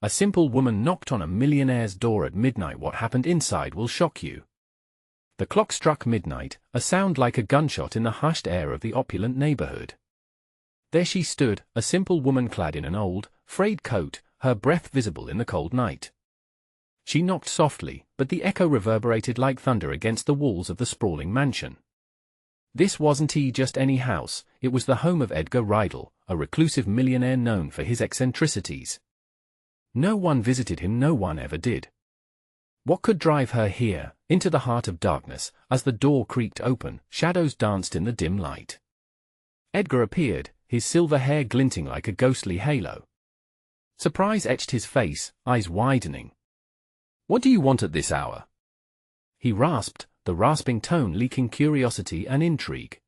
A simple woman knocked on a millionaire's door at midnight. What happened inside will shock you. The clock struck midnight, a sound like a gunshot in the hushed air of the opulent neighborhood. There she stood, a simple woman clad in an old, frayed coat, her breath visible in the cold night. She knocked softly, but the echo reverberated like thunder against the walls of the sprawling mansion. This wasn't just any house, it was the home of Edgar Rydell, a reclusive millionaire known for his eccentricities. No one visited him, no one ever did. What could drive her here, into the heart of darkness? As the door creaked open, shadows danced in the dim light. Edgar appeared, his silver hair glinting like a ghostly halo. Surprise etched his face, eyes widening. "What do you want at this hour?" he rasped, the rasping tone leaking curiosity and intrigue.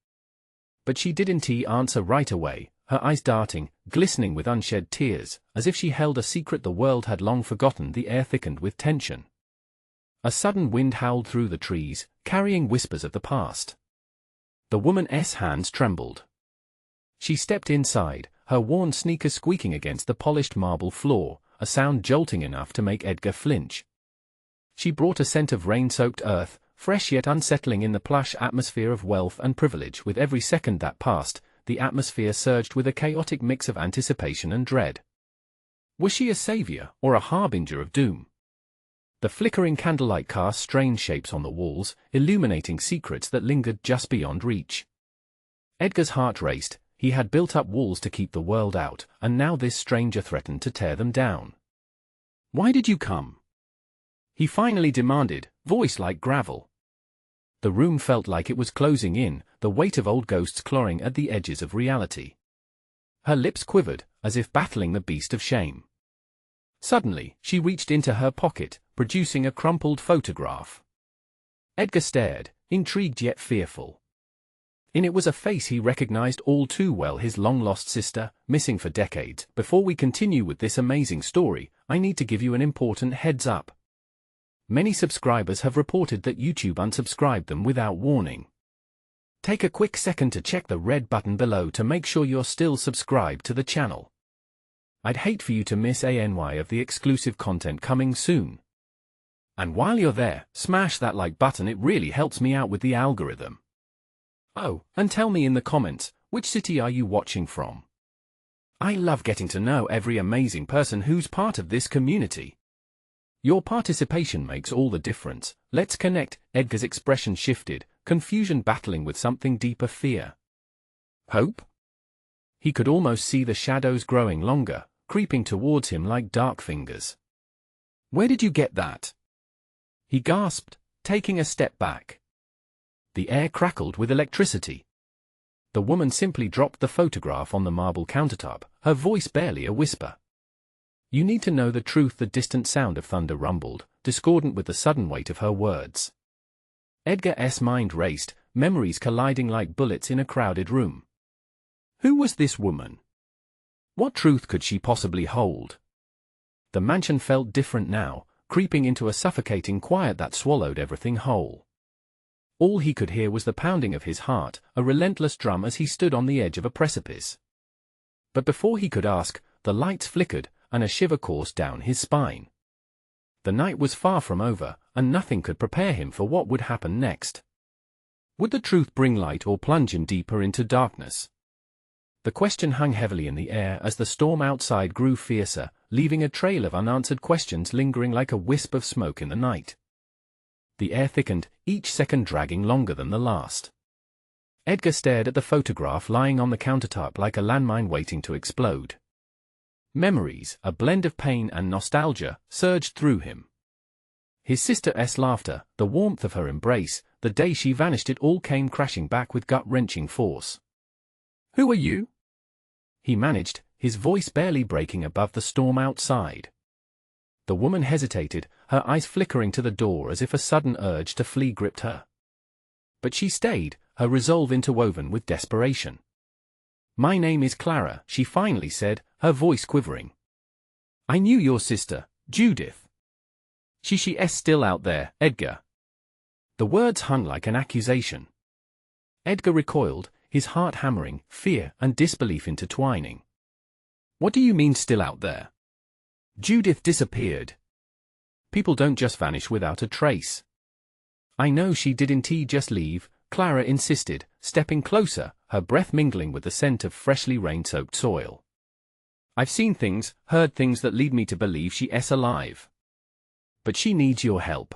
But she didn't answer right away, her eyes darting, glistening with unshed tears, as if she held a secret the world had long forgotten. The air thickened with tension. A sudden wind howled through the trees, carrying whispers of the past. The woman's hands trembled. She stepped inside, her worn sneakers squeaking against the polished marble floor, a sound jolting enough to make Edgar flinch. She brought a scent of rain-soaked earth, fresh yet unsettling in the plush atmosphere of wealth and privilege. With every second that passed, the atmosphere surged with a chaotic mix of anticipation and dread. Was she a savior, or a harbinger of doom? The flickering candlelight cast strange shapes on the walls, illuminating secrets that lingered just beyond reach. Edgar's heart raced. He had built up walls to keep the world out, and now this stranger threatened to tear them down. "Why did you come?" he finally demanded, voice like gravel. The room felt like it was closing in, the weight of old ghosts clawing at the edges of reality. Her lips quivered, as if battling the beast of shame. Suddenly, she reached into her pocket, producing a crumpled photograph. Edgar stared, intrigued yet fearful. In it was a face he recognized all too well, his long-lost sister, missing for decades. "Before we continue with this amazing story, I need to give you an important heads-up. Many subscribers have reported that YouTube unsubscribed them without warning. Take a quick second to check the red button below to make sure you're still subscribed to the channel. I'd hate for you to miss any of the exclusive content coming soon. And while you're there, smash that like button, it really helps me out with the algorithm. Oh, and tell me in the comments, which city are you watching from? I love getting to know every amazing person who's part of this community. Your participation makes all the difference. Let's connect." Edgar's expression shifted, confusion battling with something deeper: fear. Hope? He could almost see the shadows growing longer, creeping towards him like dark fingers. "Where did you get that?" he gasped, taking a step back. The air crackled with electricity. The woman simply dropped the photograph on the marble countertop, her voice barely a whisper. "You need to know the truth." The distant sound of thunder rumbled, discordant with the sudden weight of her words. Edgar's mind raced, memories colliding like bullets in a crowded room. Who was this woman? What truth could she possibly hold? The mansion felt different now, creeping into a suffocating quiet that swallowed everything whole. All he could hear was the pounding of his heart, a relentless drum as he stood on the edge of a precipice. But before he could ask, the lights flickered, and a shiver coursed down his spine. The night was far from over, and nothing could prepare him for what would happen next. Would the truth bring light or plunge him deeper into darkness? The question hung heavily in the air as the storm outside grew fiercer, leaving a trail of unanswered questions lingering like a wisp of smoke in the night. The air thickened, each second dragging longer than the last. Edgar stared at the photograph lying on the countertop like a landmine waiting to explode. Memories, a blend of pain and nostalgia, surged through him. His sister's laughter, the warmth of her embrace, the day she vanished, it all came crashing back with gut-wrenching force. "Who are you?" he managed, his voice barely breaking above the storm outside. The woman hesitated, her eyes flickering to the door as if a sudden urge to flee gripped her. But she stayed, her resolve interwoven with desperation. "My name is Clara," she finally said, her voice quivering. "I knew your sister, Judith." She's still out there, Edgar." The words hung like an accusation. Edgar recoiled, his heart hammering, fear and disbelief intertwining. "What do you mean still out there? Judith disappeared. People don't just vanish without a trace. I know she didn't just leave, Clara insisted, stepping closer, her breath mingling with the scent of freshly rain-soaked soil. I've seen things, heard things that lead me to believe she's alive. But she needs your help.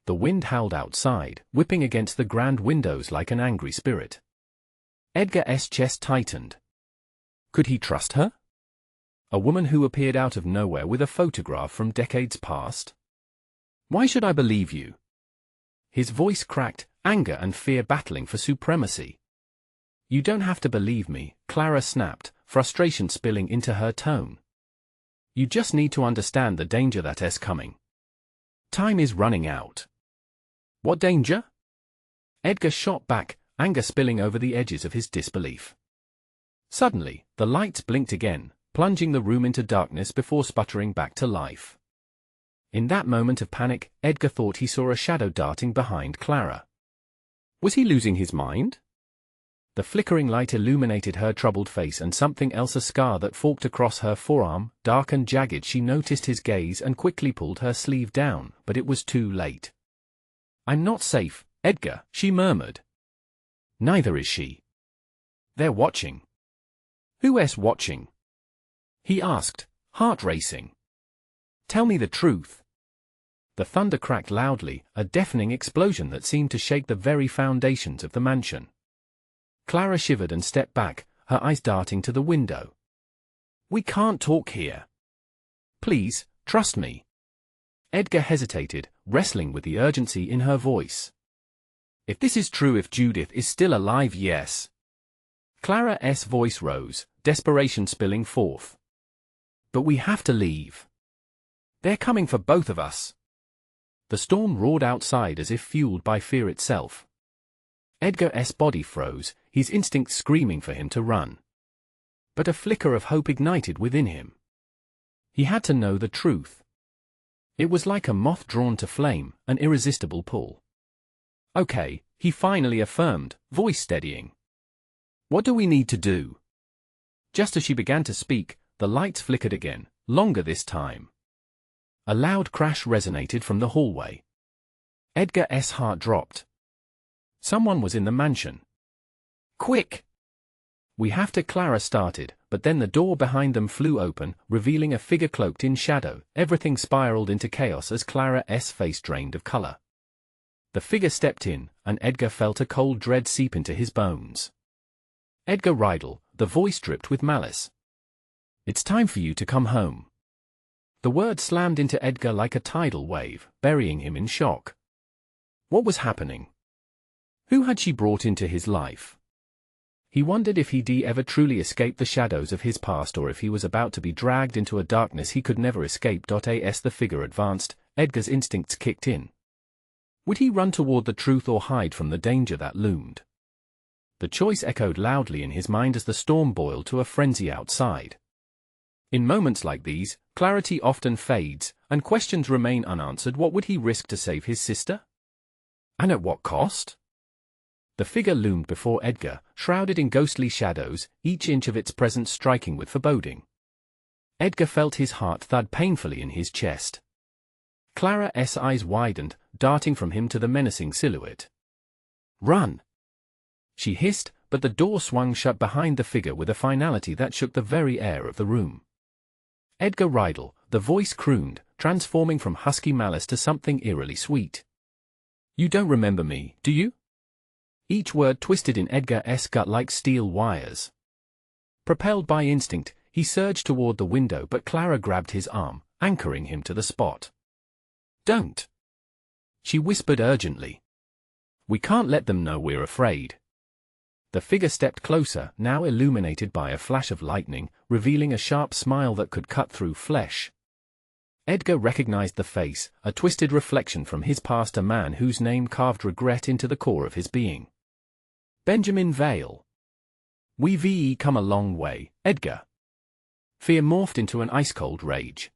The wind howled outside, whipping against the grand windows like an angry spirit. Edgar's chest tightened. Could he trust her? A woman who appeared out of nowhere with a photograph from decades past? Why should I believe you? His voice cracked, anger and fear battling for supremacy. You don't have to believe me, Clara snapped, frustration spilling into her tone. You just need to understand the danger that's coming. Time is running out. What danger? Edgar shot back, anger spilling over the edges of his disbelief. Suddenly, the lights blinked again, plunging the room into darkness before sputtering back to life. In that moment of panic, Edgar thought he saw a shadow darting behind Clara. Was he losing his mind? The flickering light illuminated her troubled face and something else, a scar that forked across her forearm, dark and jagged. She noticed his gaze and quickly pulled her sleeve down, but it was too late. I'm not safe, Edgar, she murmured. Neither is she. They're watching. Who's watching? He asked, heart racing. Tell me the truth. The thunder cracked loudly, a deafening explosion that seemed to shake the very foundations of the mansion. Clara shivered and stepped back, her eyes darting to the window. We can't talk here. Please, trust me. Edgar hesitated, wrestling with the urgency in her voice. If this is true, if Judith is still alive, yes. Clara's voice rose, desperation spilling forth. But we have to leave. They're coming for both of us. The storm roared outside as if fueled by fear itself. Edgar's body froze, his instincts screaming for him to run. But a flicker of hope ignited within him. He had to know the truth. It was like a moth drawn to flame, an irresistible pull. Okay, he finally affirmed, voice steadying. What do we need to do? Just as she began to speak, the lights flickered again, longer this time. A loud crash resonated from the hallway. Edgar's heart dropped. Someone was in the mansion. Quick! We have to, Clara started, but then the door behind them flew open, revealing a figure cloaked in shadow. Everything spiraled into chaos as Clara's face drained of color. The figure stepped in, and Edgar felt a cold dread seep into his bones. Edgar Rydell, the voice dripped with malice. It's time for you to come home. The word slammed into Edgar like a tidal wave, burying him in shock. What was happening? Who had she brought into his life? He wondered if he'd ever truly escaped the shadows of his past, or if he was about to be dragged into a darkness he could never escape. As the figure advanced, Edgar's instincts kicked in. Would he run toward the truth or hide from the danger that loomed? The choice echoed loudly in his mind as the storm boiled to a frenzy outside. In moments like these, clarity often fades, and questions remain unanswered. What would he risk to save his sister? And at what cost? The figure loomed before Edgar, shrouded in ghostly shadows, each inch of its presence striking with foreboding. Edgar felt his heart thud painfully in his chest. Clara's eyes widened, darting from him to the menacing silhouette. Run! She hissed, but the door swung shut behind the figure with a finality that shook the very air of the room. Edgar Rydell, the voice crooned, transforming from husky malice to something eerily sweet. You don't remember me, do you? Each word twisted in Edgar's gut like steel wires. Propelled by instinct, he surged toward the window, but Clara grabbed his arm, anchoring him to the spot. Don't! She whispered urgently. We can't let them know we're afraid. The figure stepped closer, now illuminated by a flash of lightning, revealing a sharp smile that could cut through flesh. Edgar recognized the face, a twisted reflection from his past, a man whose name carved regret into the core of his being. Benjamin Vale. We've come a long way, Edgar. Fear morphed into an ice-cold rage.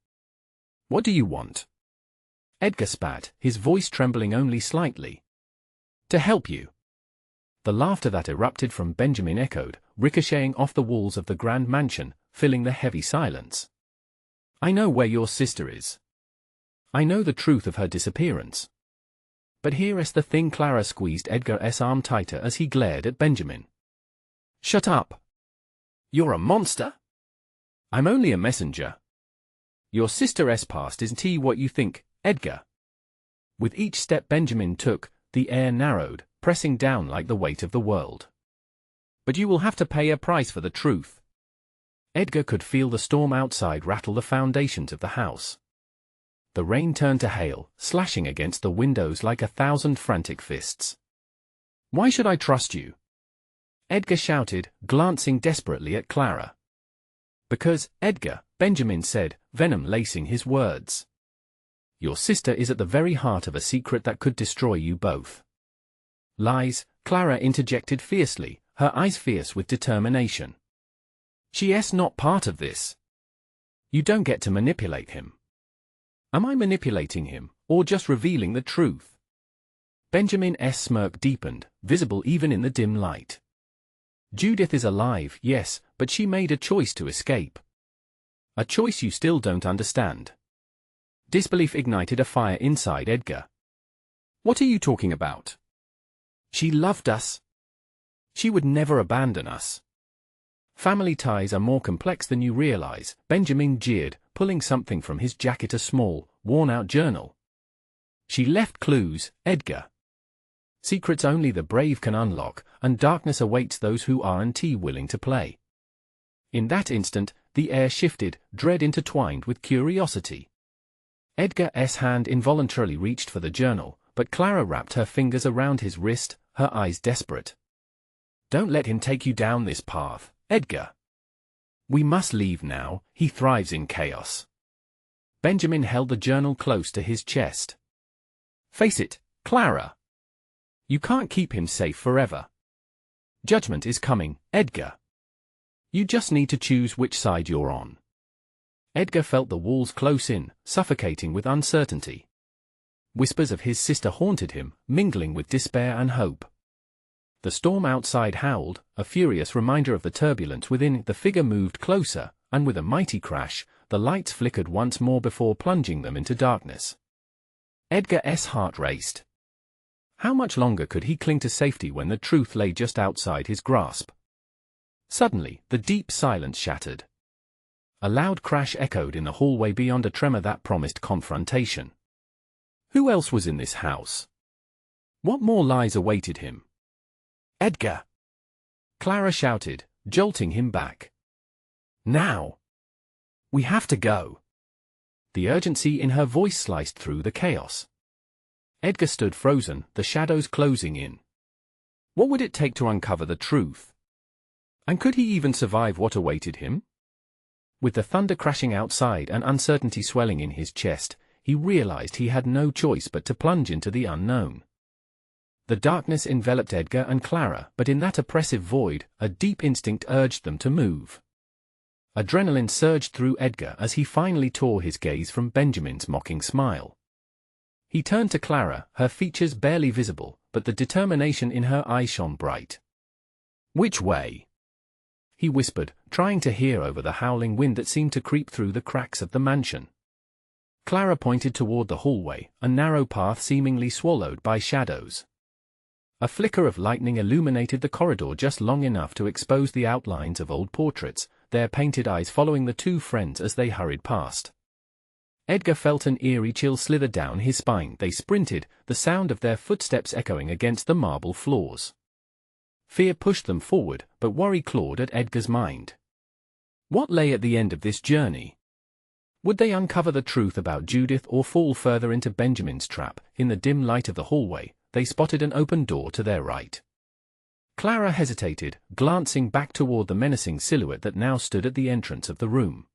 What do you want? Edgar spat, his voice trembling only slightly. To help you. The laughter that erupted from Benjamin echoed, ricocheting off the walls of the grand mansion, filling the heavy silence. I know where your sister is. I know the truth of her disappearance. But here is the thing. Clara squeezed Edgar's arm tighter as he glared at Benjamin. Shut up. You're a monster. I'm only a messenger. Your sister's past isn't what you think, Edgar. With each step Benjamin took, the air narrowed, pressing down like the weight of the world. But you will have to pay a price for the truth. Edgar could feel the storm outside rattle the foundations of the house. The rain turned to hail, slashing against the windows like 1,000 frantic fists. Why should I trust you? Edgar shouted, glancing desperately at Clara. Because, Edgar, Benjamin said, venom lacing his words. Your sister is at the very heart of a secret that could destroy you both. Lies, Clara interjected fiercely, her eyes fierce with determination. She's not part of this. You don't get to manipulate him. Am I manipulating him, or just revealing the truth? Benjamin's smirk deepened, visible even in the dim light. Judith is alive, yes, but she made a choice to escape. A choice you still don't understand. Disbelief ignited a fire inside Edgar. What are you talking about? She loved us. She would never abandon us. Family ties are more complex than you realize, Benjamin jeered, pulling something from his jacket, a small, worn-out journal. She left clues, Edgar. Secrets only the brave can unlock, and darkness awaits those who aren't willing to play. In that instant, the air shifted, dread intertwined with curiosity. Edgar's hand involuntarily reached for the journal, but Clara wrapped her fingers around his wrist, her eyes desperate. Don't let him take you down this path, Edgar. We must leave now, he thrives in chaos. Benjamin held the journal close to his chest. Face it, Clara. You can't keep him safe forever. Judgment is coming, Edgar. You just need to choose which side you're on. Edgar felt the walls close in, suffocating with uncertainty. Whispers of his sister haunted him, mingling with despair and hope. The storm outside howled, a furious reminder of the turbulence within. The figure moved closer, and with a mighty crash, the lights flickered once more before plunging them into darkness. Edgar's heart raced. How much longer could he cling to safety when the truth lay just outside his grasp? Suddenly, the deep silence shattered. A loud crash echoed in the hallway beyond, a tremor that promised confrontation. Who else was in this house? What more lies awaited him? Edgar! Clara shouted, jolting him back. Now! We have to go! The urgency in her voice sliced through the chaos. Edgar stood frozen, the shadows closing in. What would it take to uncover the truth? And could he even survive what awaited him? With the thunder crashing outside and uncertainty swelling in his chest, he realized he had no choice but to plunge into the unknown. The darkness enveloped Edgar and Clara, but in that oppressive void, a deep instinct urged them to move. Adrenaline surged through Edgar as he finally tore his gaze from Benjamin's mocking smile. He turned to Clara, her features barely visible, but the determination in her eyes shone bright. Which way? He whispered, trying to hear over the howling wind that seemed to creep through the cracks of the mansion. Clara pointed toward the hallway, a narrow path seemingly swallowed by shadows. A flicker of lightning illuminated the corridor just long enough to expose the outlines of old portraits, their painted eyes following the two friends as they hurried past. Edgar felt an eerie chill slither down his spine. They sprinted, the sound of their footsteps echoing against the marble floors. Fear pushed them forward, but worry clawed at Edgar's mind. What lay at the end of this journey? Would they uncover the truth about Judith or fall further into Benjamin's trap? In the dim light of the hallway, they spotted an open door to their right. Clara hesitated, glancing back toward the menacing silhouette that now stood at the entrance of the room.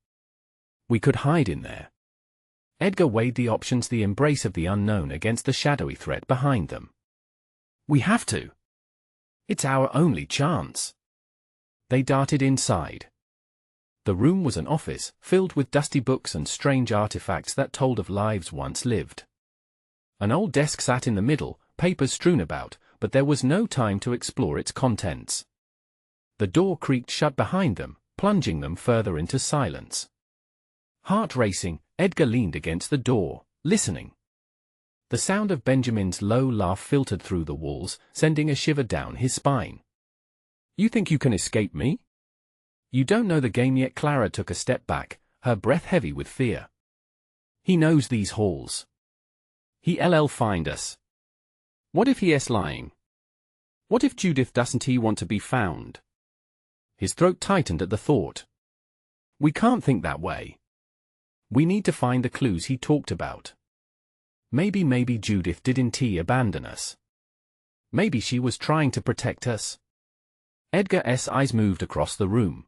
We could hide in there. Edgar weighed the options, the embrace of the unknown against the shadowy threat behind them. We have to. It's our only chance. They darted inside. The room was an office, filled with dusty books and strange artifacts that told of lives once lived. An old desk sat in the middle, papers strewn about, but there was no time to explore its contents. The door creaked shut behind them, plunging them further into silence. Heart racing, Edgar leaned against the door, listening. The sound of Benjamin's low laugh filtered through the walls, sending a shiver down his spine. "You think you can escape me? You don't know the game yet." Clara took a step back, her breath heavy with fear. "He knows these halls. He'll find us. What if he is lying? What if Judith doesn't want to be found?" His throat tightened at the thought. "We can't think that way. We need to find the clues he talked about. Maybe Judith didn't abandon us. Maybe she was trying to protect us." Edgar's eyes moved across the room.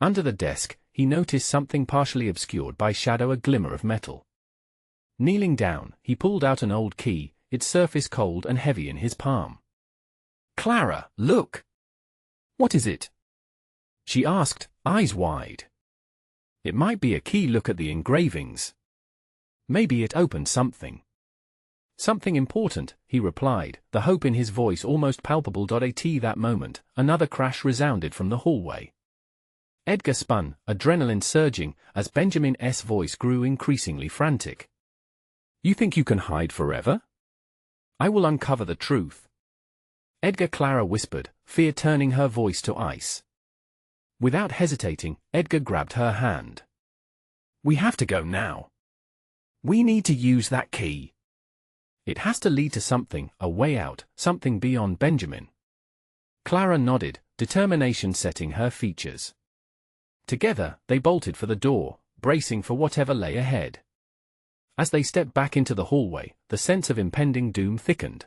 Under the desk, he noticed something partially obscured by shadow, a glimmer of metal. Kneeling down, he pulled out an old key, its surface cold and heavy in his palm. "Clara, look!" "What is it?" she asked, eyes wide. "It might be a key. Look at the engravings. Maybe it opened something." "Something important," he replied, the hope in his voice almost palpable. At that moment, another crash resounded from the hallway. Edgar spun, adrenaline surging, as Benjamin's voice grew increasingly frantic. "You think you can hide forever? I will uncover the truth." "Edgar," Clara whispered, fear turning her voice to ice. Without hesitating, Edgar grabbed her hand. "We have to go now. We need to use that key. It has to lead to something, a way out, something beyond Benjamin." Clara nodded, determination setting her features. Together, they bolted for the door, bracing for whatever lay ahead. As they stepped back into the hallway, the sense of impending doom thickened.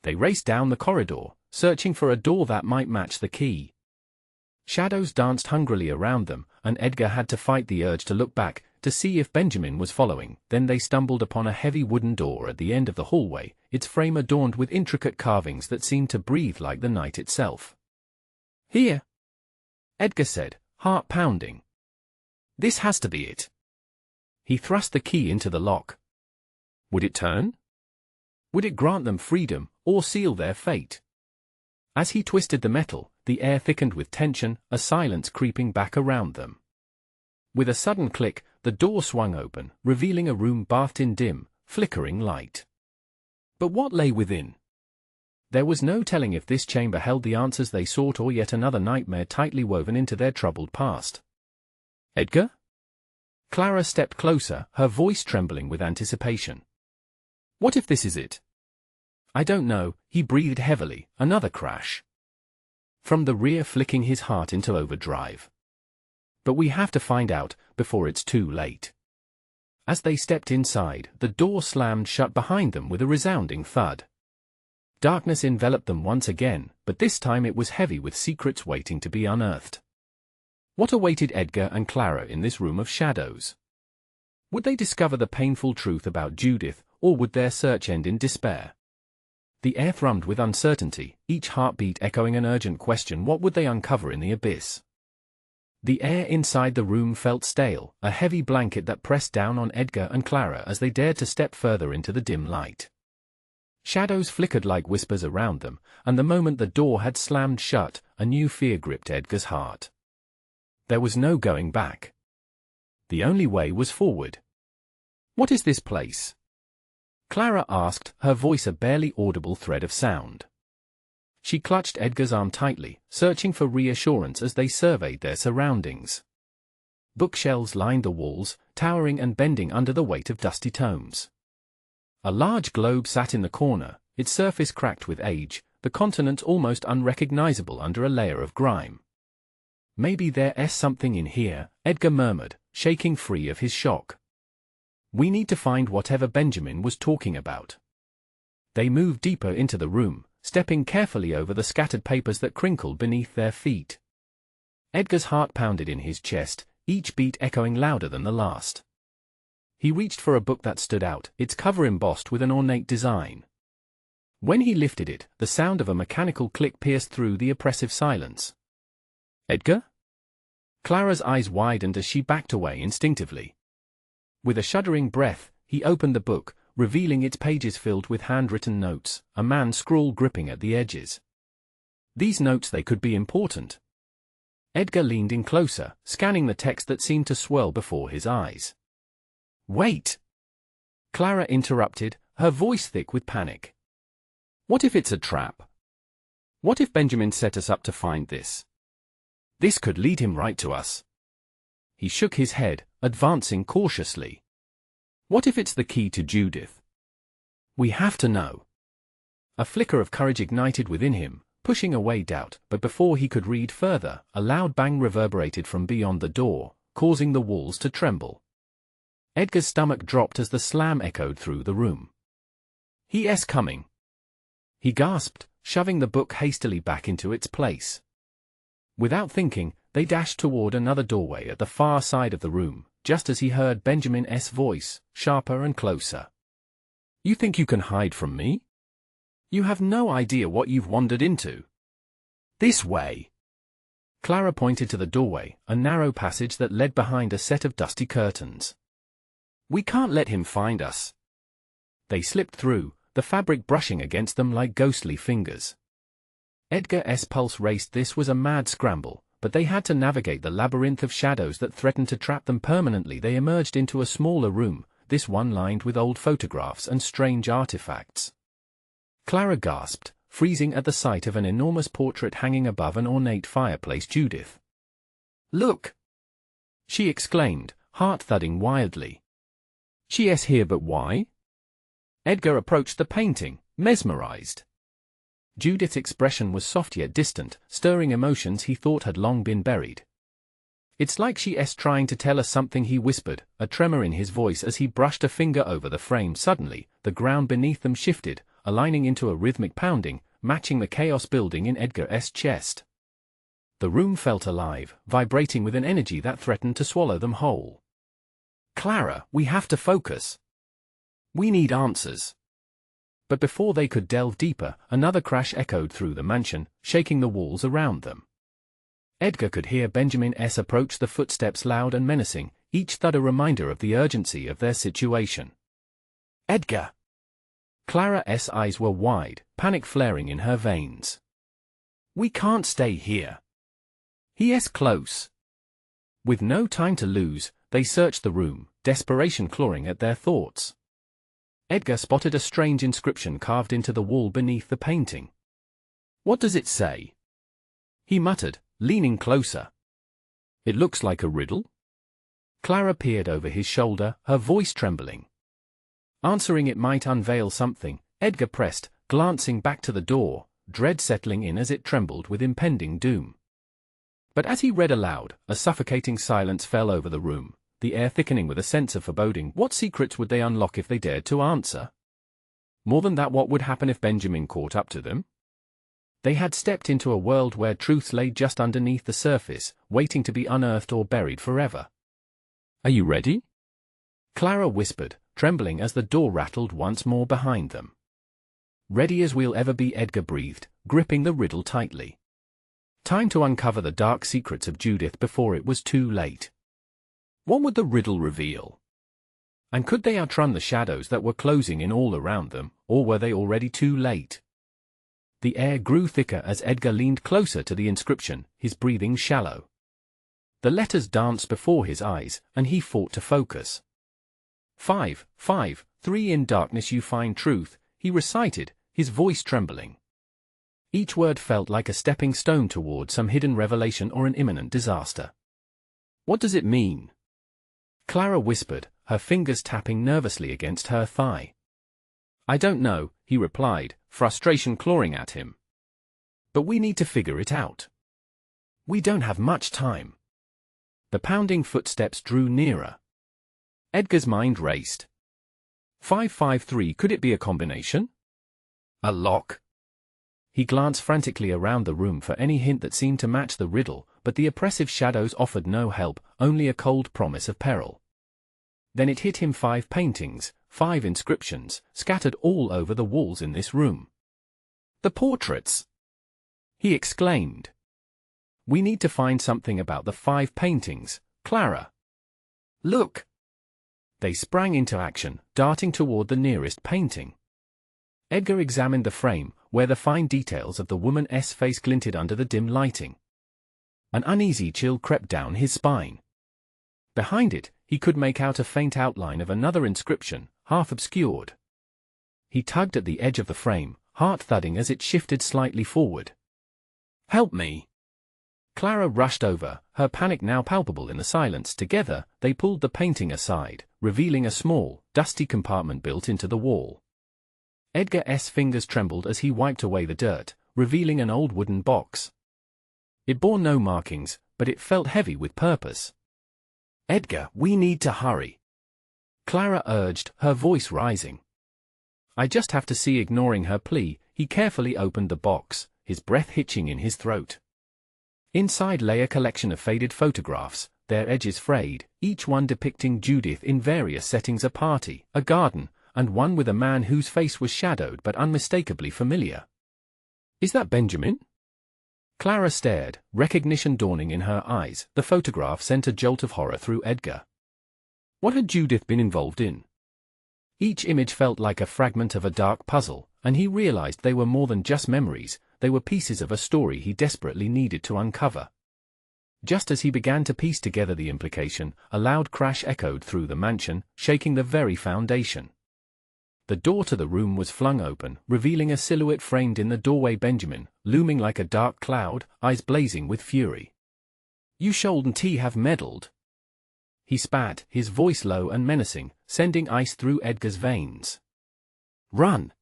They raced down the corridor, searching for a door that might match the key. Shadows danced hungrily around them, and Edgar had to fight the urge to look back, to see if Benjamin was following. Then they stumbled upon a heavy wooden door at the end of the hallway, its frame adorned with intricate carvings that seemed to breathe like the night itself. "Here," Edgar said, heart pounding. "This has to be it." He thrust the key into the lock. Would it turn? Would it grant them freedom, or seal their fate? As he twisted the metal, the air thickened with tension, a silence creeping back around them. With a sudden click, the door swung open, revealing a room bathed in dim, flickering light. But what lay within? There was no telling if this chamber held the answers they sought or yet another nightmare tightly woven into their troubled past. "Edgar?" Clara stepped closer, her voice trembling with anticipation. "What if this is it?" "I don't know," he breathed heavily, another crash. From the rear, flicking his heart into overdrive. "But we have to find out, before it's too late." As they stepped inside, the door slammed shut behind them with a resounding thud. Darkness enveloped them once again, but this time it was heavy with secrets waiting to be unearthed. What awaited Edgar and Clara in this room of shadows? Would they discover the painful truth about Judith, or would their search end in despair? The air thrummed with uncertainty, each heartbeat echoing an urgent question. What would they uncover in the abyss? The air inside the room felt stale, a heavy blanket that pressed down on Edgar and Clara as they dared to step further into the dim light. Shadows flickered like whispers around them, and the moment the door had slammed shut, a new fear gripped Edgar's heart. There was no going back. The only way was forward. "What is this place?" Clara asked, her voice a barely audible thread of sound. She clutched Edgar's arm tightly, searching for reassurance as they surveyed their surroundings. Bookshelves lined the walls, towering and bending under the weight of dusty tomes. A large globe sat in the corner, its surface cracked with age, the continent almost unrecognizable under a layer of grime. "Maybe there's something in here," Edgar murmured, shaking free of his shock. "We need to find whatever Benjamin was talking about." They moved deeper into the room, stepping carefully over the scattered papers that crinkled beneath their feet. Edgar's heart pounded in his chest, each beat echoing louder than the last. He reached for a book that stood out, its cover embossed with an ornate design. When he lifted it, the sound of a mechanical click pierced through the oppressive silence. "Edgar?" Clara's eyes widened as she backed away instinctively. With a shuddering breath, he opened the book, revealing its pages filled with handwritten notes, a man's scrawl gripping at the edges. These notes, they could be important. Edgar leaned in closer, scanning the text that seemed to swirl before his eyes. "Wait!" Clara interrupted, her voice thick with panic. "What if it's a trap? What if Benjamin set us up to find this? This could lead him right to us." He shook his head, advancing cautiously. "What if it's the key to Judith? We have to know." A flicker of courage ignited within him, pushing away doubt, but before he could read further, a loud bang reverberated from beyond the door, causing the walls to tremble. Edgar's stomach dropped as the slam echoed through the room. "He's coming!" he gasped, shoving the book hastily back into its place. Without thinking, they dashed toward another doorway at the far side of the room, just as he heard Benjamin's voice, sharper and closer. "You think you can hide from me? You have no idea what you've wandered into. This way!" Clara pointed to the doorway, a narrow passage that led behind a set of dusty curtains. "We can't let him find us." They slipped through, the fabric brushing against them like ghostly fingers. Edgar's pulse raced. This was a mad scramble, but they had to navigate the labyrinth of shadows that threatened to trap them permanently. They emerged into a smaller room, this one lined with old photographs and strange artifacts. Clara gasped, freezing at the sight of an enormous portrait hanging above an ornate fireplace. "Judith! Look!" she exclaimed, heart thudding wildly. "She's here, but why?" Edgar approached the painting, mesmerized. Judith's expression was soft yet distant, stirring emotions he thought had long been buried. "It's like she's trying to tell us something," he whispered, a tremor in his voice as he brushed a finger over the frame. Suddenly, the ground beneath them shifted, aligning into a rhythmic pounding, matching the chaos building in Edgar's chest. The room felt alive, vibrating with an energy that threatened to swallow them whole. "Clara, we have to focus. We need answers." But before they could delve deeper, another crash echoed through the mansion, shaking the walls around them. Edgar could hear Benjamin's approach, the footsteps loud and menacing, each thud a reminder of the urgency of their situation. "Edgar!" Clara's eyes were wide, panic flaring in her veins. "We can't stay here. He's close." With no time to lose, they searched the room, desperation clawing at their thoughts. Edgar spotted a strange inscription carved into the wall beneath the painting. "What does it say?" he muttered, leaning closer. "It looks like a riddle." Clara peered over his shoulder, her voice trembling. Answering it might unveil something, Edgar pressed, glancing back to the door, dread settling in as it trembled with impending doom. But as he read aloud, a suffocating silence fell over the room, the air thickening with a sense of foreboding. What secrets would they unlock if they dared to answer? More than that, what would happen if Benjamin caught up to them? They had stepped into a world where truths lay just underneath the surface, waiting to be unearthed or buried forever. "Are you ready?" Clara whispered, trembling as the door rattled once more behind them. "Ready as we'll ever be," Edgar breathed, gripping the riddle tightly. Time to uncover the dark secrets of Judith before it was too late. What would the riddle reveal? And could they outrun the shadows that were closing in all around them, or were they already too late? The air grew thicker as Edgar leaned closer to the inscription, his breathing shallow. The letters danced before his eyes, and he fought to focus. 5, 5, 3 in darkness you find truth, he recited, his voice trembling. Each word felt like a stepping stone toward some hidden revelation or an imminent disaster. "What does it mean?" Clara whispered, her fingers tapping nervously against her thigh. "I don't know," he replied, frustration clawing at him. "But we need to figure it out. We don't have much time." The pounding footsteps drew nearer. Edgar's mind raced. 553, could it be a combination? A lock? He glanced frantically around the room for any hint that seemed to match the riddle, but the oppressive shadows offered no help, only a cold promise of peril. Then it hit him: 5 paintings, 5 inscriptions, scattered all over the walls in this room. "The portraits!" he exclaimed. "We need to find something about the 5 paintings, Clara. Look!" They sprang into action, darting toward the nearest painting. Edgar examined the frame, where the fine details of the woman's face glinted under the dim lighting. An uneasy chill crept down his spine. Behind it, he could make out a faint outline of another inscription, half obscured. He tugged at the edge of the frame, heart thudding as it shifted slightly forward. "Help me!" Clara rushed over, her panic now palpable in the silence. Together, they pulled the painting aside, revealing a small, dusty compartment built into the wall. Edgar's fingers trembled as he wiped away the dirt, revealing an old wooden box. It bore no markings, but it felt heavy with purpose. "Edgar, we need to hurry," Clara urged, her voice rising. "I just have to see." Ignoring her plea, he carefully opened the box, his breath hitching in his throat. Inside lay a collection of faded photographs, their edges frayed, each one depicting Judith in various settings: a party, a garden, and one with a man whose face was shadowed but unmistakably familiar. "Is that Benjamin?" Clara stared, recognition dawning in her eyes. The photograph sent a jolt of horror through Edgar. What had Judith been involved in? Each image felt like a fragment of a dark puzzle, and he realized they were more than just memories. They were pieces of a story he desperately needed to uncover. Just as he began to piece together the implication, a loud crash echoed through the mansion, shaking the very foundation. The door to the room was flung open, revealing a silhouette framed in the doorway: Benjamin, looming like a dark cloud, eyes blazing with fury. "You shouldn't have meddled," he spat, his voice low and menacing, sending ice through Edgar's veins. "Run!"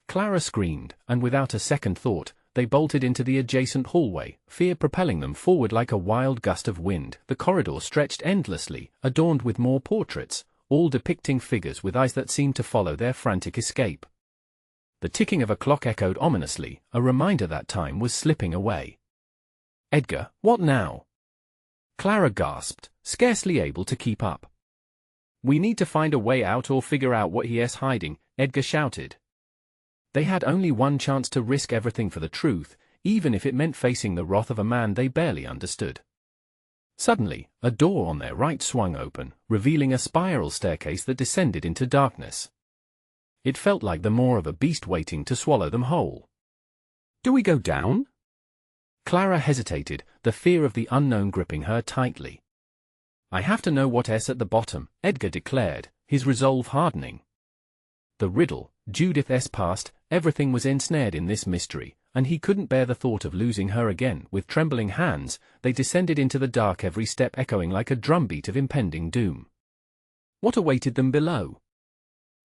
Clara screamed, and without a second thought, they bolted into the adjacent hallway, fear propelling them forward like a wild gust of wind. The corridor stretched endlessly, adorned with more portraits, all depicting figures with eyes that seemed to follow their frantic escape. The ticking of a clock echoed ominously, a reminder that time was slipping away. "Edgar, what now?" Clara gasped, scarcely able to keep up. "We need to find a way out or figure out what he is hiding," Edgar shouted. They had only one chance to risk everything for the truth, even if it meant facing the wrath of a man they barely understood. Suddenly, a door on their right swung open, revealing a spiral staircase that descended into darkness. It felt like the maw of a beast waiting to swallow them whole. "Do we go down?" Clara hesitated, the fear of the unknown gripping her tightly. "I have to know what's at the bottom," Edgar declared, his resolve hardening. The riddle, Judith's past, everything was ensnared in this mystery, and he couldn't bear the thought of losing her again. With trembling hands, they descended into the dark, every step echoing like a drumbeat of impending doom. What awaited them below?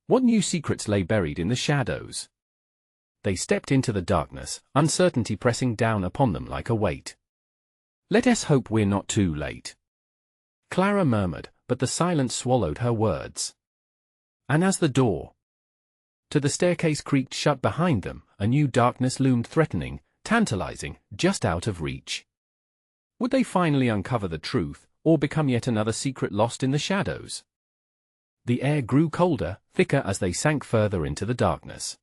What new secrets lay buried in the shadows? They stepped into the darkness, uncertainty pressing down upon them like a weight. "Let us hope we're not too late," Clara murmured, but the silence swallowed her words. And as the door to the staircase creaked shut behind them, a new darkness loomed, threatening, tantalizing, just out of reach. Would they finally uncover the truth, or become yet another secret lost in the shadows? The air grew colder, thicker as they sank further into the darkness.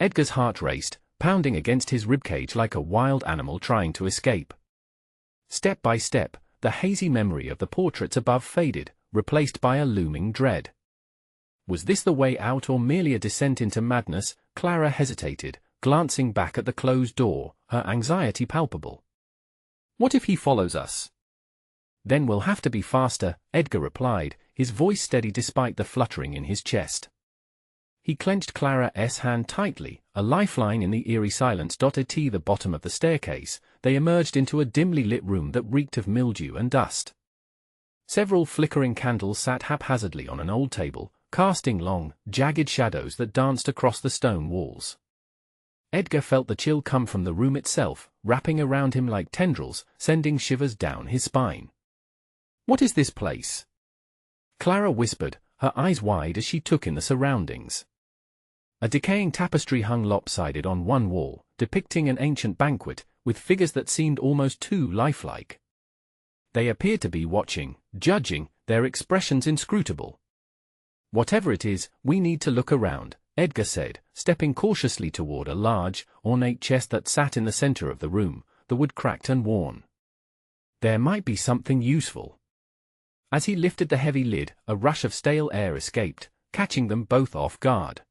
Edgar's heart raced, pounding against his ribcage like a wild animal trying to escape. Step by step, the hazy memory of the portraits above faded, replaced by a looming dread. Was this the way out or merely a descent into madness? Clara hesitated, glancing back at the closed door, her anxiety palpable. "What if he follows us?" "Then we'll have to be faster," Edgar replied, his voice steady despite the fluttering in his chest. He clenched Clara's hand tightly, a lifeline in the eerie silence. At the bottom of the staircase, they emerged into a dimly lit room that reeked of mildew and dust. Several flickering candles sat haphazardly on an old table, casting long, jagged shadows that danced across the stone walls. Edgar felt the chill come from the room itself, wrapping around him like tendrils, sending shivers down his spine. "What is this place?" Clara whispered, her eyes wide as she took in the surroundings. A decaying tapestry hung lopsided on one wall, depicting an ancient banquet, with figures that seemed almost too lifelike. They appeared to be watching, judging, their expressions inscrutable. "Whatever it is, we need to look around," Edgar said, stepping cautiously toward a large, ornate chest that sat in the center of the room, the wood cracked and worn. "There might be something useful." As he lifted the heavy lid, a rush of stale air escaped, catching them both off guard.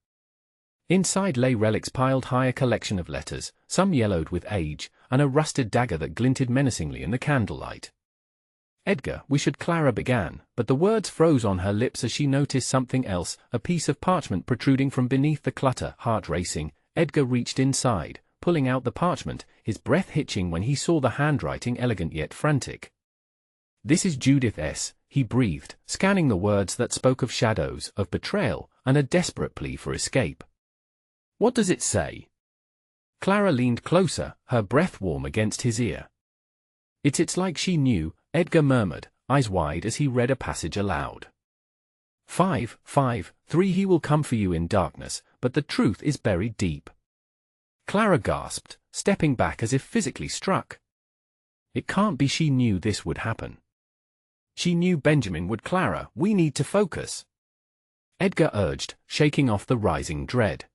Inside lay relics piled high, a collection of letters, some yellowed with age, and a rusted dagger that glinted menacingly in the candlelight. "Edgar, we should," Clara began, but the words froze on her lips as she noticed something else, a piece of parchment protruding from beneath the clutter. Heart racing, Edgar reached inside, pulling out the parchment, his breath hitching when he saw the handwriting, elegant yet frantic. "This is Judith S.," he breathed, scanning the words that spoke of shadows, of betrayal, and a desperate plea for escape. "What does it say?" Clara leaned closer, her breath warm against his ear. It's like she knew," Edgar murmured, eyes wide as he read a passage aloud. 5:3 He will come for you in darkness, but the truth is buried deep." Clara gasped, stepping back as if physically struck. It can't be she knew this would happen. She knew Benjamin would. "Clara, we need to focus," Edgar urged, shaking off the rising dread.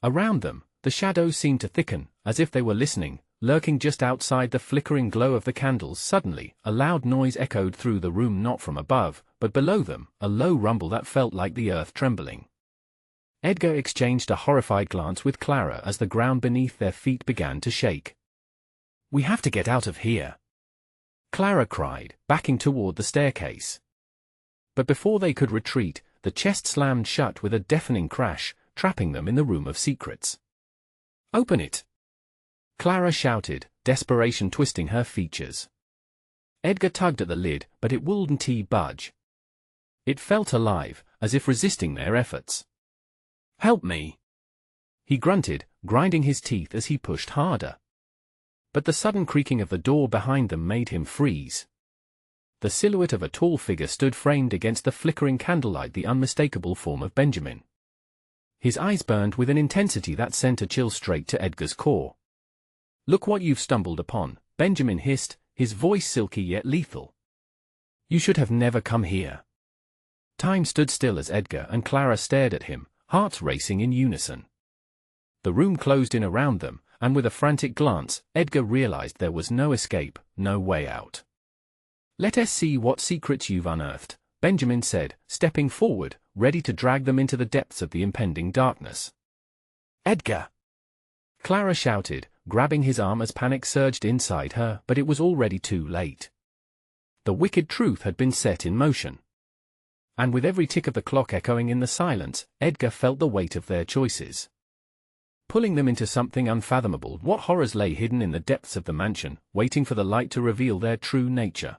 Around them, the shadows seemed to thicken, as if they were listening, lurking just outside the flickering glow of the candles. Suddenly, a loud noise echoed through the room, not from above, but below them, a low rumble that felt like the earth trembling. Edgar exchanged a horrified glance with Clara as the ground beneath their feet began to shake. "We have to get out of here," Clara cried, backing toward the staircase. But before they could retreat, the chest slammed shut with a deafening crash, trapping them in the room of secrets. "Open it!" Clara shouted, desperation twisting her features. Edgar tugged at the lid, but it wouldn't budge. It felt alive, as if resisting their efforts. "Help me!" he grunted, grinding his teeth as he pushed harder. But the sudden creaking of the door behind them made him freeze. The silhouette of a tall figure stood framed against the flickering candlelight, the unmistakable form of Benjamin. His eyes burned with an intensity that sent a chill straight to Edgar's core. "Look what you've stumbled upon," Benjamin hissed, his voice silky yet lethal. "You should have never come here." Time stood still as Edgar and Clara stared at him, hearts racing in unison. The room closed in around them, and with a frantic glance, Edgar realized there was no escape, no way out. "Let us see what secrets you've unearthed," Benjamin said, stepping forward, ready to drag them into the depths of the impending darkness. "Edgar!" Clara shouted, grabbing his arm as panic surged inside her, but it was already too late. The wicked truth had been set in motion. And with every tick of the clock echoing in the silence, Edgar felt the weight of their choices, pulling them into something unfathomable. What horrors lay hidden in the depths of the mansion, waiting for the light to reveal their true nature?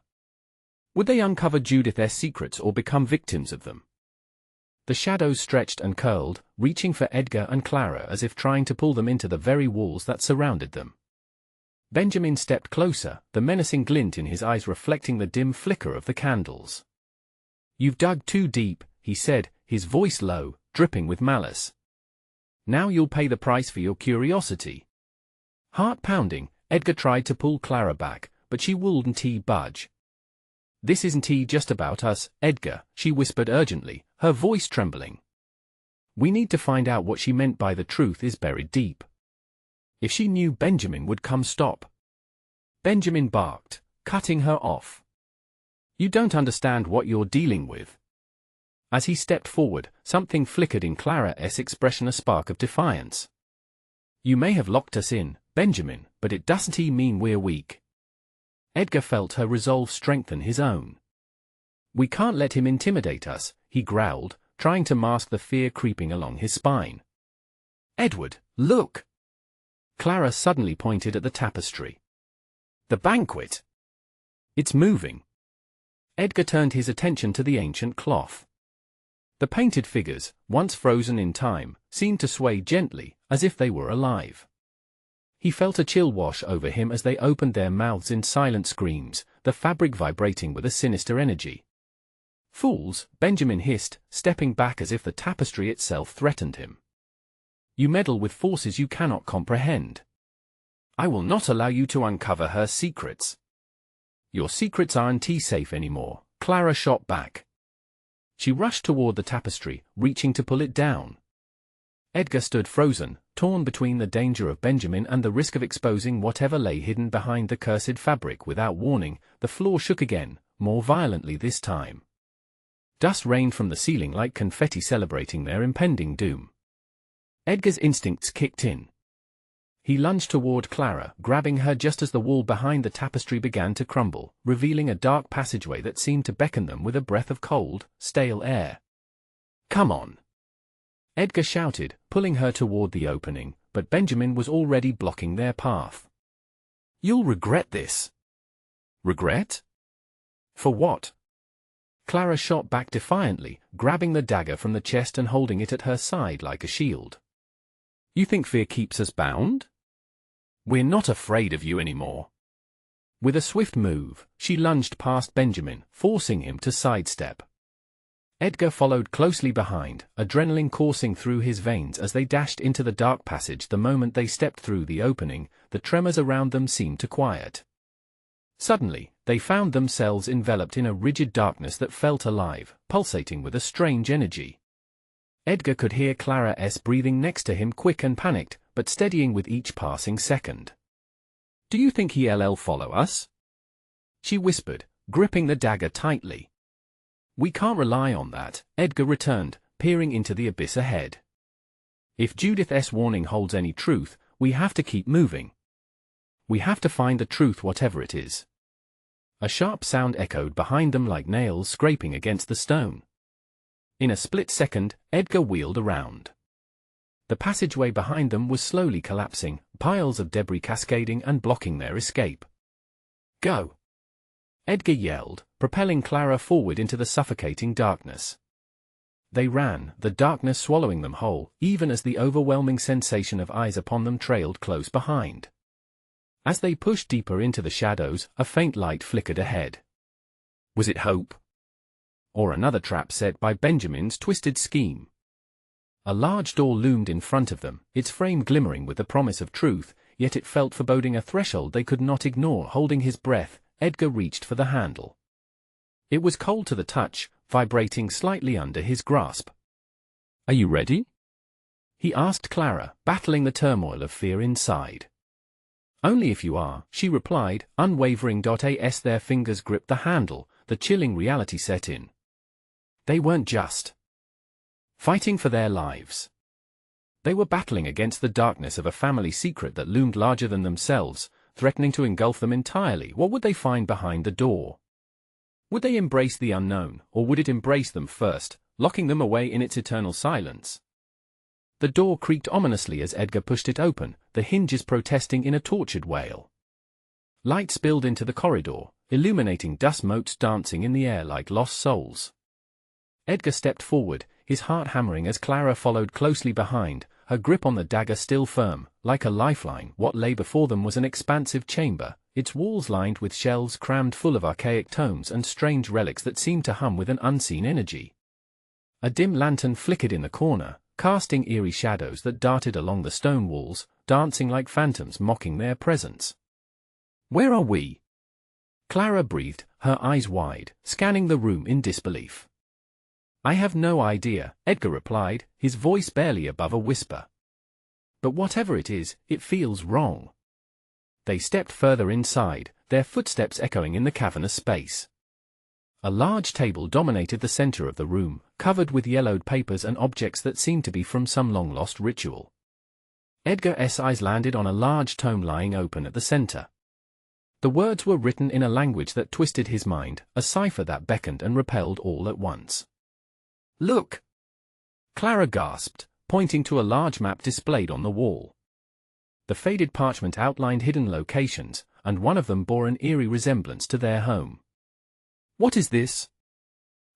Would they uncover Judith's secrets or become victims of them? The shadows stretched and curled, reaching for Edgar and Clara as if trying to pull them into the very walls that surrounded them. Benjamin stepped closer, the menacing glint in his eyes reflecting the dim flicker of the candles. "You've dug too deep," he said, his voice low, dripping with malice. "Now you'll pay the price for your curiosity." Heart pounding, Edgar tried to pull Clara back, but she wouldn't budge. "This isn't just about us, Edgar," she whispered urgently, her voice trembling. "We need to find out what she meant by the truth is buried deep. If she knew Benjamin would come." "Stop!" Benjamin barked, cutting her off. "You don't understand what you're dealing with." As he stepped forward, something flickered in Clara's expression, a spark of defiance. "You may have locked us in, Benjamin, but it doesn't mean we're weak." Edgar felt her resolve strengthen his own. "We can't let him intimidate us," he growled, trying to mask the fear creeping along his spine. "Edward, look!" Clara suddenly pointed at the tapestry. "The banquet! It's moving!" Edgar turned his attention to the ancient cloth. The painted figures, once frozen in time, seemed to sway gently, as if they were alive. He felt a chill wash over him as they opened their mouths in silent screams, the fabric vibrating with a sinister energy. "Fools," Benjamin hissed, stepping back as if the tapestry itself threatened him. "You meddle with forces you cannot comprehend. I will not allow you to uncover her secrets." "Your secrets aren't safe anymore," Clara shot back. She rushed toward the tapestry, reaching to pull it down. Edgar stood frozen, torn between the danger of Benjamin and the risk of exposing whatever lay hidden behind the cursed fabric. Without warning, the floor shook again, more violently this time. Dust rained from the ceiling like confetti celebrating their impending doom. Edgar's instincts kicked in. He lunged toward Clara, grabbing her just as the wall behind the tapestry began to crumble, revealing a dark passageway that seemed to beckon them with a breath of cold, stale air. "Come on!" Edgar shouted, pulling her toward the opening, but Benjamin was already blocking their path. "You'll regret this." "Regret? For what?" Clara shot back defiantly, grabbing the dagger from the chest and holding it at her side like a shield. "You think fear keeps us bound? We're not afraid of you anymore." With a swift move, she lunged past Benjamin, forcing him to sidestep. Edgar followed closely behind, adrenaline coursing through his veins as they dashed into the dark passage. The moment they stepped through the opening, the tremors around them seemed to quiet. Suddenly, they found themselves enveloped in a rigid darkness that felt alive, pulsating with a strange energy. Edgar could hear Clara's breathing next to him, quick and panicked, but steadying with each passing second. "Do you think he'll follow us?" she whispered, gripping the dagger tightly. "We can't rely on that," Edgar returned, peering into the abyss ahead. "If Judith's warning holds any truth, we have to keep moving. We have to find the truth, whatever it is." A sharp sound echoed behind them like nails scraping against the stone. In a split second, Edgar wheeled around. The passageway behind them was slowly collapsing, piles of debris cascading and blocking their escape. "Go!" Edgar yelled, propelling Clara forward into the suffocating darkness. They ran, the darkness swallowing them whole, even as the overwhelming sensation of eyes upon them trailed close behind. As they pushed deeper into the shadows, a faint light flickered ahead. Was it hope? Or another trap set by Benjamin's twisted scheme? A large door loomed in front of them, its frame glimmering with the promise of truth, yet it felt foreboding, a threshold they could not ignore. Holding his breath, Edgar reached for the handle. It was cold to the touch, vibrating slightly under his grasp. "Are you ready?" he asked Clara, battling the turmoil of fear inside. "Only if you are," she replied, unwavering. As their fingers gripped the handle, the chilling reality set in. They weren't just fighting for their lives. They were battling against the darkness of a family secret that loomed larger than themselves, threatening to engulf them entirely. What would they find behind the door? Would they embrace the unknown, or would it embrace them first, locking them away in its eternal silence? The door creaked ominously as Edgar pushed it open, the hinges protesting in a tortured wail. Light spilled into the corridor, illuminating dust motes dancing in the air like lost souls. Edgar stepped forward, his heart hammering as Clara followed closely behind, her grip on the dagger still firm, like a lifeline. What lay before them was an expansive chamber, its walls lined with shelves crammed full of archaic tomes and strange relics that seemed to hum with an unseen energy. A dim lantern flickered in the corner, casting eerie shadows that darted along the stone walls, dancing like phantoms mocking their presence. "Where are we?" Clara breathed, her eyes wide, scanning the room in disbelief. "I have no idea," Edgar replied, his voice barely above a whisper. "But whatever it is, it feels wrong." They stepped further inside, their footsteps echoing in the cavernous space. A large table dominated the center of the room, covered with yellowed papers and objects that seemed to be from some long-lost ritual. Edgar's eyes landed on a large tome lying open at the center. The words were written in a language that twisted his mind, a cipher that beckoned and repelled all at once. "Look!" Clara gasped, pointing to a large map displayed on the wall. The faded parchment outlined hidden locations, and one of them bore an eerie resemblance to their home. "What is this?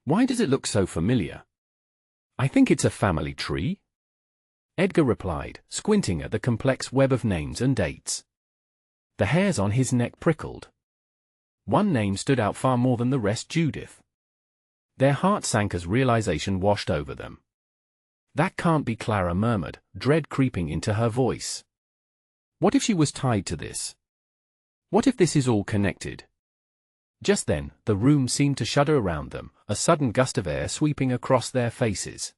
Why does it look so familiar?" "I think it's a family tree," Edgar replied, squinting at the complex web of names and dates. The hairs on his neck prickled. One name stood out far more than the rest: Judith. Their hearts sank as realization washed over them. "That can't be," Clara murmured, dread creeping into her voice. "What if she was tied to this? What if this is all connected?" Just then, the room seemed to shudder around them, a sudden gust of air sweeping across their faces.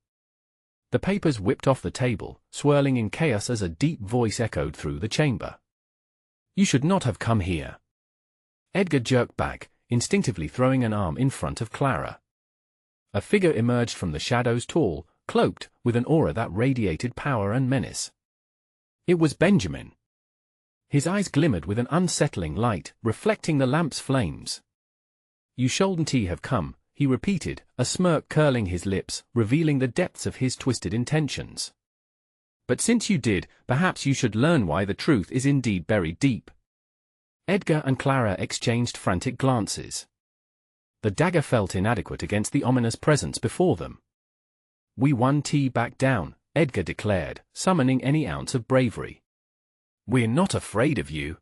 The papers whipped off the table, swirling in chaos as a deep voice echoed through the chamber. "You should not have come here." Edgar jerked back, instinctively throwing an arm in front of Clara. A figure emerged from the shadows, tall, cloaked, with an aura that radiated power and menace. It was Benjamin. His eyes glimmered with an unsettling light, reflecting the lamp's flames. "You shouldn't have come," he repeated, a smirk curling his lips, revealing the depths of his twisted intentions. "But since you did, perhaps you should learn why the truth is indeed buried deep." Edgar and Clara exchanged frantic glances. The dagger felt inadequate against the ominous presence before them. "We won't back down," Edgar declared, summoning any ounce of bravery. "We're not afraid of you."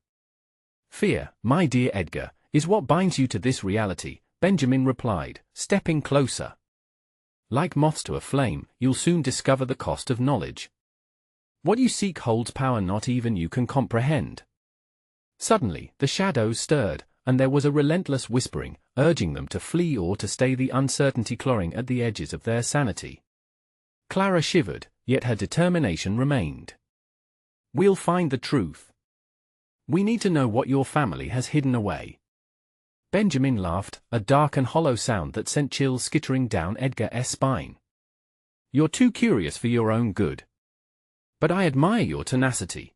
"Fear, my dear Edgar, is what binds you to this reality," Benjamin replied, stepping closer. "Like moths to a flame, you'll soon discover the cost of knowledge. What you seek holds power not even you can comprehend." Suddenly, the shadows stirred, and there was a relentless whispering, urging them to flee or to stay, the uncertainty clawing at the edges of their sanity. Clara shivered, yet her determination remained. "We'll find the truth. We need to know what your family has hidden away." Benjamin laughed, a dark and hollow sound that sent chills skittering down Edgar's spine. "You're too curious for your own good. But I admire your tenacity.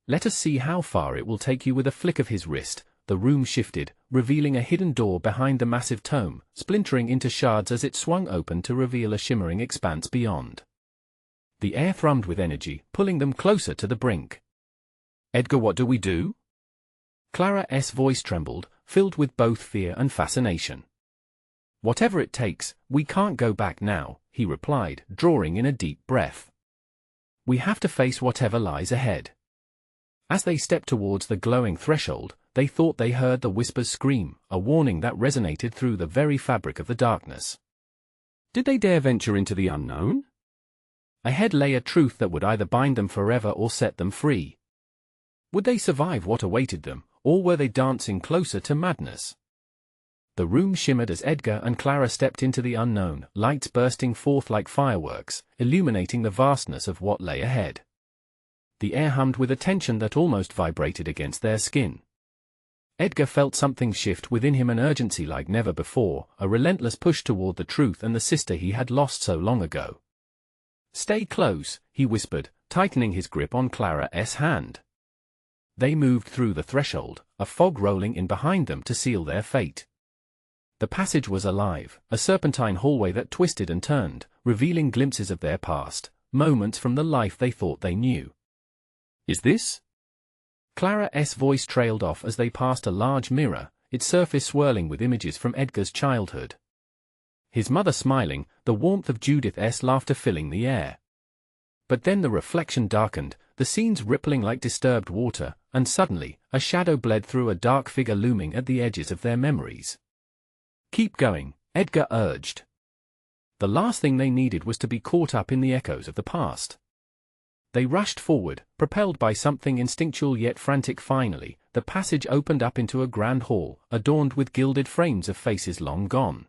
Let us see how far it will take you." With a flick of his wrist, the room shifted, revealing a hidden door behind the massive tome, splintering into shards as it swung open to reveal a shimmering expanse beyond. The air thrummed with energy, pulling them closer to the brink. "Edgar, what do we do?" Clara's voice trembled, filled with both fear and fascination. "Whatever it takes, we can't go back now," he replied, drawing in a deep breath. "We have to face whatever lies ahead." As they stepped towards the glowing threshold, they thought they heard the whispers scream, a warning that resonated through the very fabric of the darkness. Did they dare venture into the unknown? Ahead lay a truth that would either bind them forever or set them free. Would they survive what awaited them, or were they dancing closer to madness? The room shimmered as Edgar and Clara stepped into the unknown, lights bursting forth like fireworks, illuminating the vastness of what lay ahead. The air hummed with a tension that almost vibrated against their skin. Edgar felt something shift within him, an urgency like never before, a relentless push toward the truth and the sister he had lost so long ago. "Stay close," he whispered, tightening his grip on Clara's hand. They moved through the threshold, a fog rolling in behind them to seal their fate. The passage was alive, a serpentine hallway that twisted and turned, revealing glimpses of their past, moments from the life they thought they knew. "Is this?" Clara's voice trailed off as they passed a large mirror, its surface swirling with images from Edgar's childhood. His mother smiling, the warmth of Judith's laughter filling the air. But then the reflection darkened, the scenes rippling like disturbed water, and suddenly, a shadow bled through, a dark figure looming at the edges of their memories. "Keep going," Edgar urged. The last thing they needed was to be caught up in the echoes of the past. They rushed forward, propelled by something instinctual yet frantic. Finally, the passage opened up into a grand hall, adorned with gilded frames of faces long gone.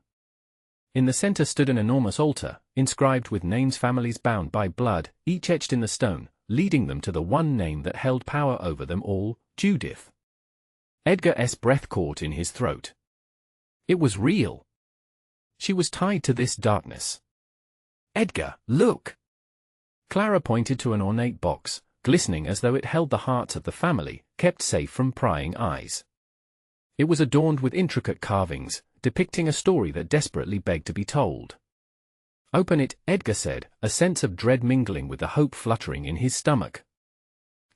In the center stood an enormous altar, inscribed with names, families bound by blood, each etched in the stone, leading them to the one name that held power over them all, Judith. Edgar's breath caught in his throat. It was real. She was tied to this darkness. "Edgar, look!" Clara pointed to an ornate box, glistening as though it held the hearts of the family, kept safe from prying eyes. It was adorned with intricate carvings, depicting a story that desperately begged to be told. "Open it," Edgar said, a sense of dread mingling with the hope fluttering in his stomach.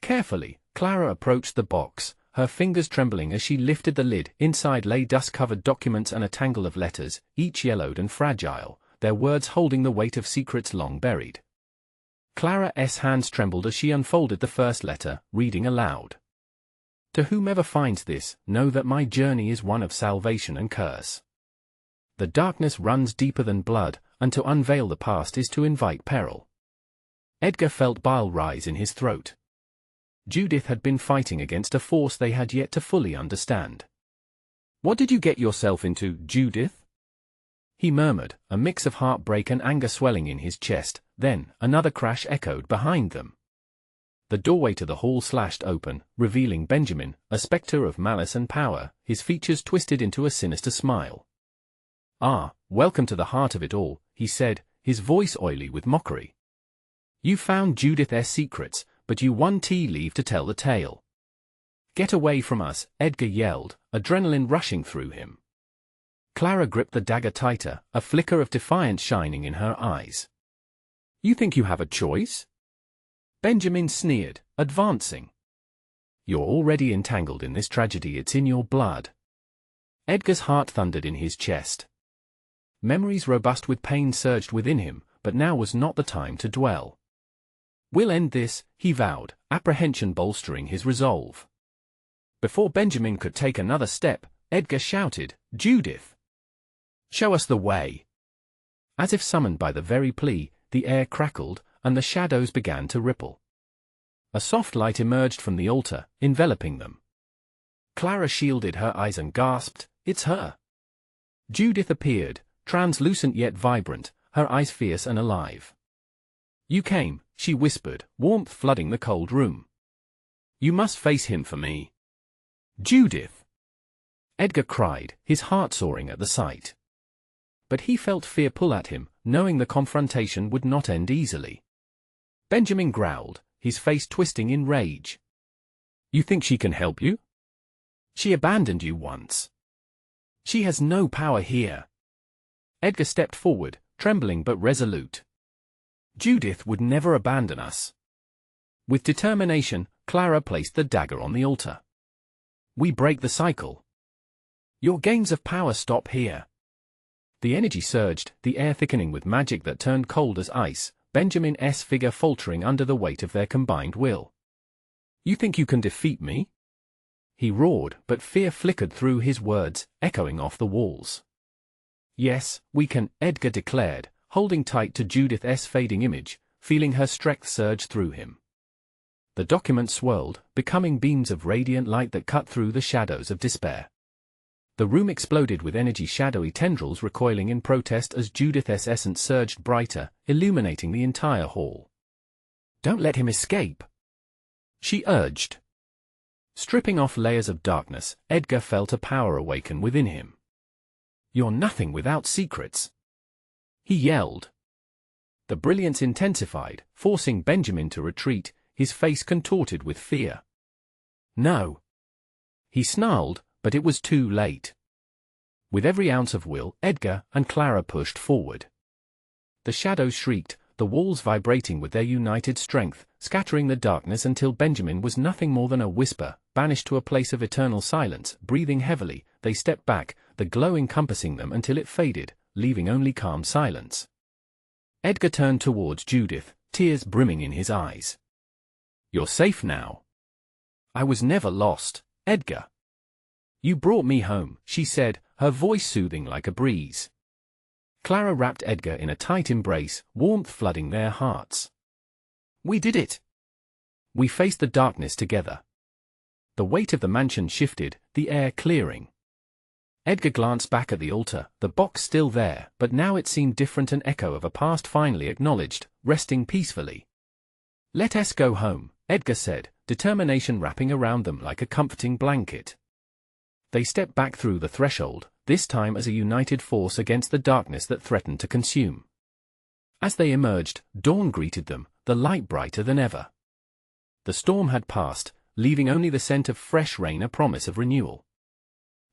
Carefully, Clara approached the box, her fingers trembling as she lifted the lid. Inside lay dust-covered documents and a tangle of letters, each yellowed and fragile, their words holding the weight of secrets long buried. Clara's hands trembled as she unfolded the first letter, reading aloud. "To whomever finds this, know that my journey is one of salvation and curse. The darkness runs deeper than blood, and to unveil the past is to invite peril." Edgar felt bile rise in his throat. Judith had been fighting against a force they had yet to fully understand. "What did you get yourself into, Judith?" he murmured, a mix of heartbreak and anger swelling in his chest. Then, another crash echoed behind them. The doorway to the hall slashed open, revealing Benjamin, a spectre of malice and power, his features twisted into a sinister smile. "Ah, welcome to the heart of it all," he said, his voice oily with mockery. "You found Judith's secrets, but you won't leave to tell the tale. "Get away from us," Edgar yelled, adrenaline rushing through him. Clara gripped the dagger tighter, a flicker of defiance shining in her eyes. "You think you have a choice?" Benjamin sneered, advancing. "You're already entangled in this tragedy, it's in your blood." Edgar's heart thundered in his chest. Memories robust with pain surged within him, but now was not the time to dwell. "We'll end this," he vowed, apprehension bolstering his resolve. Before Benjamin could take another step, Edgar shouted, "Judith! Show us the way!" As if summoned by the very plea, the air crackled, and the shadows began to ripple. A soft light emerged from the altar, enveloping them. Clara shielded her eyes and gasped, "It's her!" Judith appeared, translucent yet vibrant, her eyes fierce and alive. "You came," she whispered, warmth flooding the cold room. "You must face him for me." "Judith!" Edgar cried, his heart soaring at the sight. But he felt fear pull at him, knowing the confrontation would not end easily. Benjamin growled, his face twisting in rage. "You think she can help you? She abandoned you once. She has no power here." Edgar stepped forward, trembling but resolute. "Judith would never abandon us." With determination, Clara placed the dagger on the altar. "We break the cycle. Your games of power stop here." The energy surged, the air thickening with magic that turned cold as ice, Benjamin's figure faltering under the weight of their combined will. "You think you can defeat me?" He roared, but fear flickered through his words, echoing off the walls. "Yes, we can," Edgar declared, holding tight to Judith's fading image, feeling her strength surge through him. The document swirled, becoming beams of radiant light that cut through the shadows of despair. The room exploded with energy, shadowy tendrils recoiling in protest as Judith's essence surged brighter, illuminating the entire hall. "Don't let him escape," she urged. Stripping off layers of darkness, Edgar felt a power awaken within him. "You're nothing without secrets," he yelled. The brilliance intensified, forcing Benjamin to retreat, his face contorted with fear. "No," he snarled, but it was too late. With every ounce of will, Edgar and Clara pushed forward. The shadows shrieked, the walls vibrating with their united strength, scattering the darkness until Benjamin was nothing more than a whisper, banished to a place of eternal silence. Breathing heavily, they stepped back, the glow encompassing them until it faded, leaving only calm silence. Edgar turned towards Judith, tears brimming in his eyes. "You're safe now." "I was never lost, Edgar. You brought me home," she said, her voice soothing like a breeze. Clara wrapped Edgar in a tight embrace, warmth flooding their hearts. "We did it. We faced the darkness together." The weight of the mansion shifted, the air clearing. Edgar glanced back at the altar, the box still there, but now it seemed different, an echo of a past finally acknowledged, resting peacefully. "Let us go home," Edgar said, determination wrapping around them like a comforting blanket. They stepped back through the threshold, this time as a united force against the darkness that threatened to consume. As they emerged, dawn greeted them, the light brighter than ever. The storm had passed, leaving only the scent of fresh rain a promise of renewal.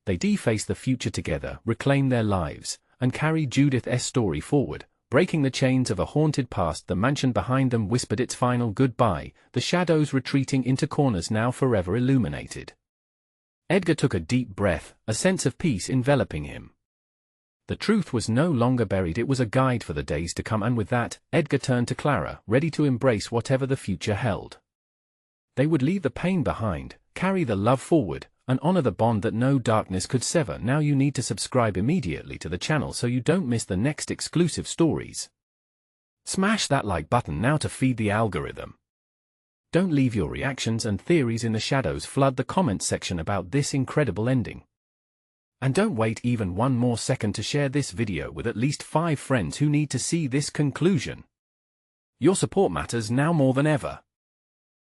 They defaced the future together, reclaimed their lives, and carried Judith's story forward, breaking the chains of a haunted past. The mansion behind them whispered its final goodbye, the shadows retreating into corners now forever illuminated. Edgar took a deep breath, a sense of peace enveloping him. The truth was no longer buried, it was a guide for the days to come, and with that, Edgar turned to Clara, ready to embrace whatever the future held. They would leave the pain behind, carry the love forward, and honor the bond that no darkness could sever. Now you need to subscribe immediately to the channel so you don't miss the next exclusive stories. Smash that like button now to feed the algorithm. Don't leave your reactions and theories in the shadows, flood the comments section about this incredible ending. And don't wait even one more second to share this video with at least 5 friends who need to see this conclusion. Your support matters now more than ever.